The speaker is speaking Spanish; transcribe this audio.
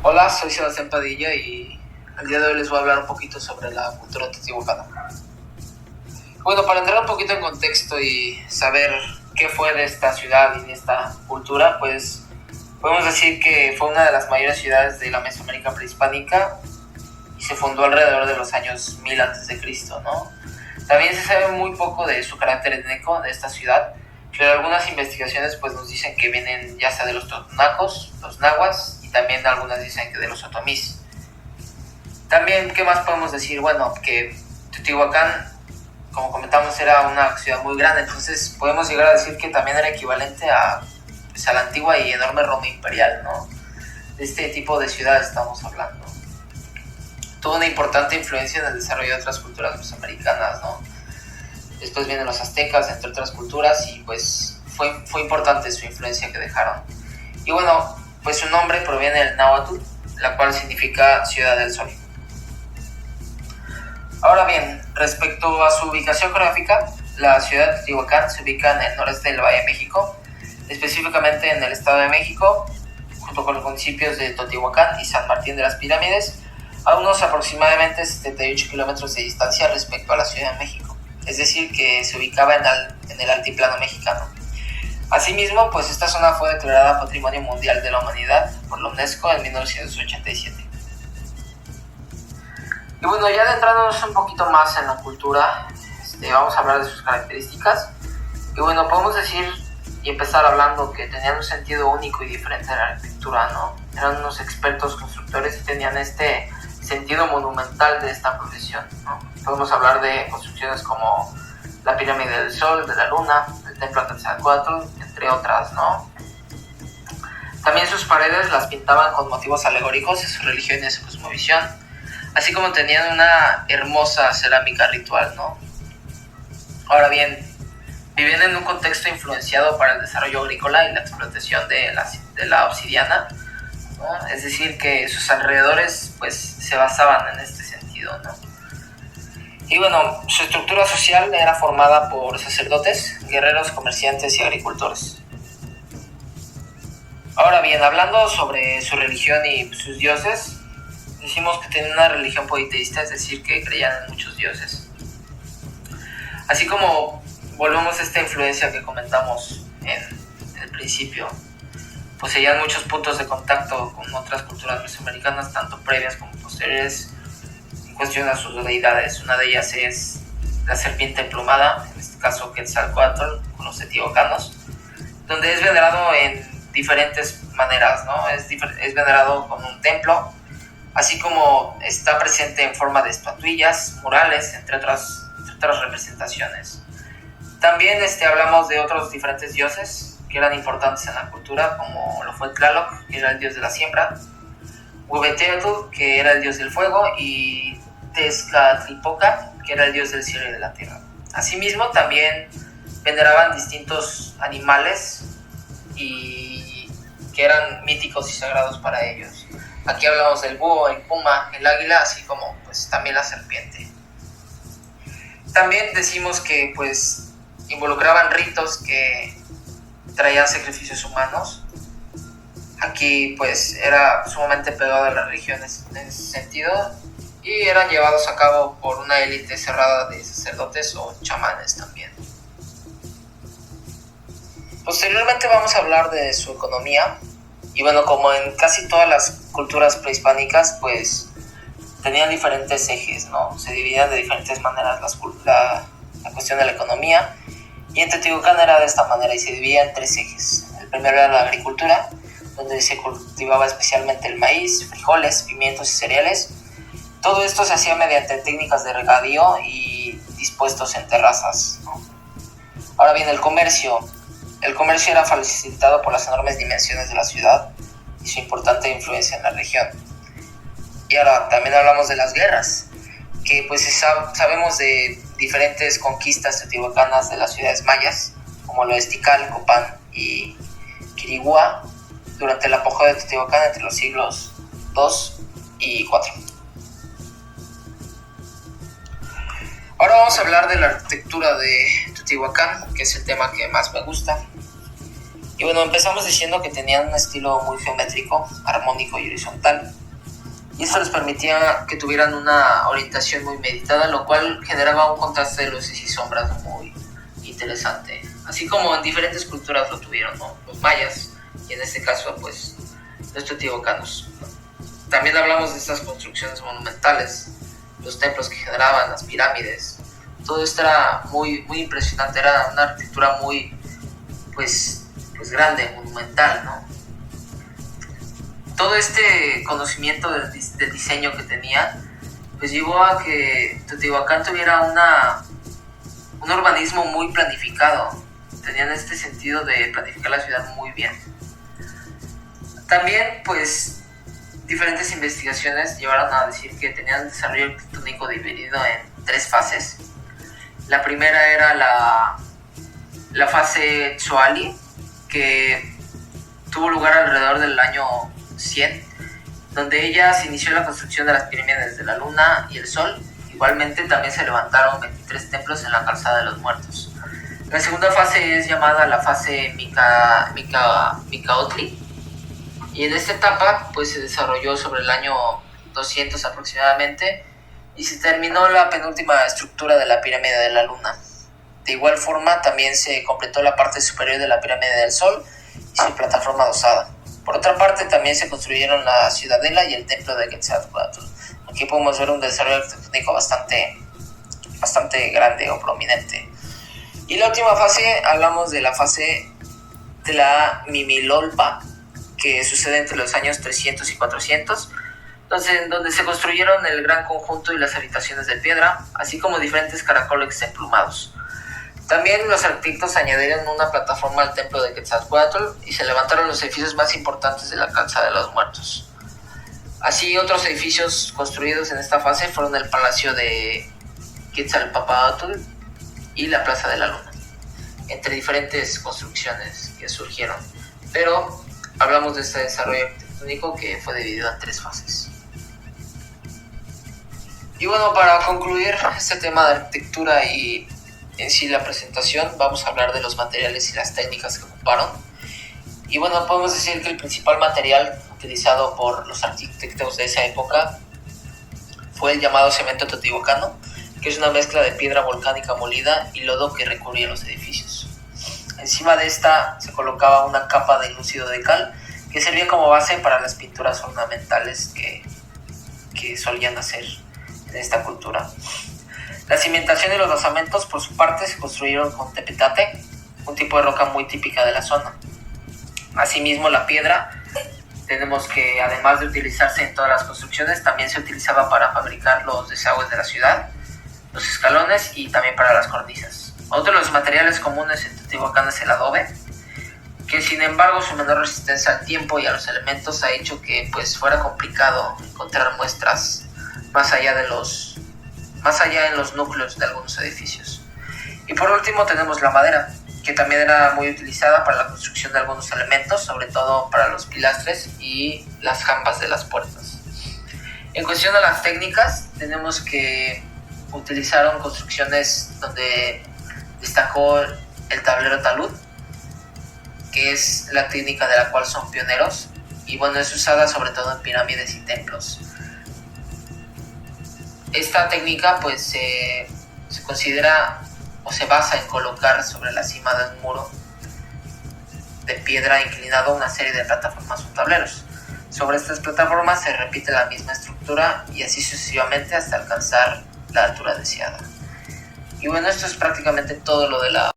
Hola, soy Sebastián Padilla y el día de hoy les voy a hablar un poquito sobre la cultura teotihuacana. Bueno, para entrar un poquito en contexto y saber qué fue de esta ciudad y de esta cultura, pues podemos decir que fue una de las mayores ciudades de la Mesoamérica prehispánica y se fundó alrededor de los años 1000 a.C., ¿no? También se sabe muy poco de su carácter étnico de esta ciudad, pero algunas investigaciones pues nos dicen que vienen ya sea de los totonacos, los nahuas, y también algunas dicen que de los otomís. También, ¿qué más podemos decir? Bueno, que Teotihuacán, como comentamos, era una ciudad muy grande, entonces podemos llegar a decir que también era equivalente a la antigua y enorme Roma imperial, ¿no? De este tipo de ciudades estamos hablando. Tuvo una importante influencia en el desarrollo de otras culturas mesoamericanas, ¿no? Después vienen los aztecas, entre otras culturas, y pues fue importante su influencia que dejaron. Y bueno, pues su nombre proviene del náhuatl, la cual significa Ciudad del Sol. Ahora bien, respecto a su ubicación geográfica, la ciudad de Teotihuacán se ubica en el noreste del Valle de México, específicamente en el Estado de México, junto con los municipios de Teotihuacán y San Martín de las Pirámides, a unos aproximadamente 78 kilómetros de distancia respecto a la Ciudad de México, es decir, que se ubicaba en el altiplano mexicano. Asimismo, pues esta zona fue declarada Patrimonio Mundial de la Humanidad por la UNESCO en 1987. Y bueno, ya adentrándonos un poquito más en la cultura, vamos a hablar de sus características. Y bueno, podemos decir y empezar hablando que tenían un sentido único y diferente de la arquitectura, ¿no? Eran unos expertos constructores y tenían este sentido monumental de esta profesión, ¿no? Podemos hablar de construcciones como la Pirámide del Sol, de la Luna, el Templo de Quetzalcóatl, entre otras, ¿no? También sus paredes las pintaban con motivos alegóricos de su religión y de su cosmovisión, así como tenían una hermosa cerámica ritual, ¿no? Ahora bien, vivían en un contexto influenciado para el desarrollo agrícola y la explotación de la obsidiana, ¿no? Es decir, que sus alrededores pues se basaban en este sentido, ¿no? Y bueno, su estructura social era formada por sacerdotes, guerreros, comerciantes y agricultores. Ahora bien, hablando sobre su religión y sus dioses, decimos que tenían una religión politeísta, es decir, que creían en muchos dioses. Así como volvemos a esta influencia que comentamos en el principio, poseían muchos puntos de contacto con otras culturas mesoamericanas, tanto previas como posteriores, en cuestión a sus deidades. Una de ellas es la serpiente emplumada, en este caso Quetzalcóatl, con los teotihuacanos, donde es venerado en diferentes maneras, ¿no? Es venerado con un templo, así como está presente en forma de estatuillas, murales, entre otras representaciones. También hablamos de otros diferentes dioses que eran importantes en la cultura, como lo fue Tlaloc, que era el dios de la siembra, Huehueteotl, que era el dios del fuego, y Tezcatlipoca, que era el dios del cielo y de la tierra. Asimismo, también veneraban distintos animales y que eran míticos y sagrados para ellos. Aquí hablamos del búho, el puma, el águila, así como pues también la serpiente. También decimos que pues involucraban ritos que traían sacrificios humanos. Aquí pues era sumamente pegado a las religiones en ese sentido y eran llevados a cabo por una élite cerrada de sacerdotes o chamanes también. Posteriormente vamos a hablar de su economía. Y bueno, como en casi todas las culturas prehispánicas, pues tenían diferentes ejes, ¿no? Se dividían de diferentes maneras la cuestión de la economía. Y en Teotihuacán era de esta manera y se dividía en tres ejes. El primero era la agricultura, donde se cultivaba especialmente el maíz, frijoles, pimientos y cereales. Todo esto se hacía mediante técnicas de regadío y dispuestos en terrazas, ¿no? Ahora bien, el comercio. El comercio era facilitado por las enormes dimensiones de la ciudad y su importante influencia en la región. Y ahora también hablamos de las guerras, que pues sabemos de diferentes conquistas teotihuacanas de las ciudades mayas, como lo es Tikal, Copán y Quiriguá, durante el apogeo de Teotihuacán entre los siglos II y IV. Ahora vamos a hablar de la arquitectura de Teotihuacán, que es el tema que más me gusta. Y Y bueno, empezamos diciendo que tenían un estilo muy geométrico, armónico y horizontal. Y esto les permitía que tuvieran una orientación muy meditada, lo cual generaba un contraste de luces y sombras muy interesante. Así como en diferentes culturas lo tuvieron, ¿no? Los mayas, y en este caso, pues, los teotihuacanos. También hablamos de estas construcciones monumentales, los templos que generaban, las pirámides. Todo esto era muy impresionante, era una arquitectura muy, pues grande, monumental, ¿no? Todo este conocimiento del diseño que tenía, pues llevó a que Teotihuacán tuviera un urbanismo muy planificado. Tenían este sentido de planificar la ciudad muy bien. También, pues, diferentes investigaciones llevaron a decir que tenían el desarrollo arquitectónico dividido en 3 fases. La primera era la fase Tsoali, que tuvo lugar alrededor del año 100, donde ella se inició la construcción de las pirámides de la Luna y el Sol. Igualmente también se levantaron 23 templos en la Calzada de los Muertos. La segunda fase es llamada la fase Micaotli, y en esta etapa pues se desarrolló sobre el año 200 aproximadamente, y se terminó la penúltima estructura de la pirámide de la Luna. De igual forma, también se completó la parte superior de la pirámide del Sol y su plataforma adosada. Por otra parte, también se construyeron la ciudadela y el templo de Quetzalcóatl. Aquí podemos ver un desarrollo arquitectónico bastante grande o prominente. Y la última fase, hablamos de la fase de la Mimilolpa, que sucede entre los años 300 y 400, donde se construyeron el gran conjunto y las habitaciones de piedra, así como diferentes caracoles emplumados. También los arquitectos añadieron una plataforma al templo de Quetzalcóatl y se levantaron los edificios más importantes de la Calzada de los Muertos. Así, otros edificios construidos en esta fase fueron el Palacio de Quetzalpóatl y la Plaza de la Luna, entre diferentes construcciones que surgieron. Pero hablamos de este desarrollo arquitectónico que fue dividido en 3 fases. Y bueno, para concluir este tema de arquitectura y en sí la presentación, vamos a hablar de los materiales y las técnicas que ocuparon. Y bueno, podemos decir que el principal material utilizado por los arquitectos de esa época fue el llamado cemento teotihuacano, que es una mezcla de piedra volcánica molida y lodo que recubría los edificios. Encima de esta se colocaba una capa de enlucido de cal que servía como base para las pinturas ornamentales que solían hacer en esta cultura. La cimentación y los basamentos, por su parte, se construyeron con tepetate, un tipo de roca muy típica de la zona. Asimismo, la piedra, tenemos que además de utilizarse en todas las construcciones, también se utilizaba para fabricar los desagües de la ciudad, los escalones y también para las cornisas. Otro de los materiales comunes en Teotihuacán es el adobe, que sin embargo su menor resistencia al tiempo y a los elementos ha hecho que pues fuera complicado encontrar muestras más allá en los núcleos de algunos edificios. Y por último tenemos la madera, que también era muy utilizada para la construcción de algunos elementos, sobre todo para los pilastres y las jambas de las puertas. En cuestión a las técnicas, tenemos que utilizaron construcciones donde destacó el tablero talud, que es la técnica de la cual son pioneros, y bueno, es usada sobre todo en pirámides y templos. Esta técnica pues se considera o se basa en colocar sobre la cima de un muro de piedra inclinado una serie de plataformas o tableros. Sobre estas plataformas se repite la misma estructura y así sucesivamente hasta alcanzar la altura deseada. Y bueno, esto es prácticamente todo lo de la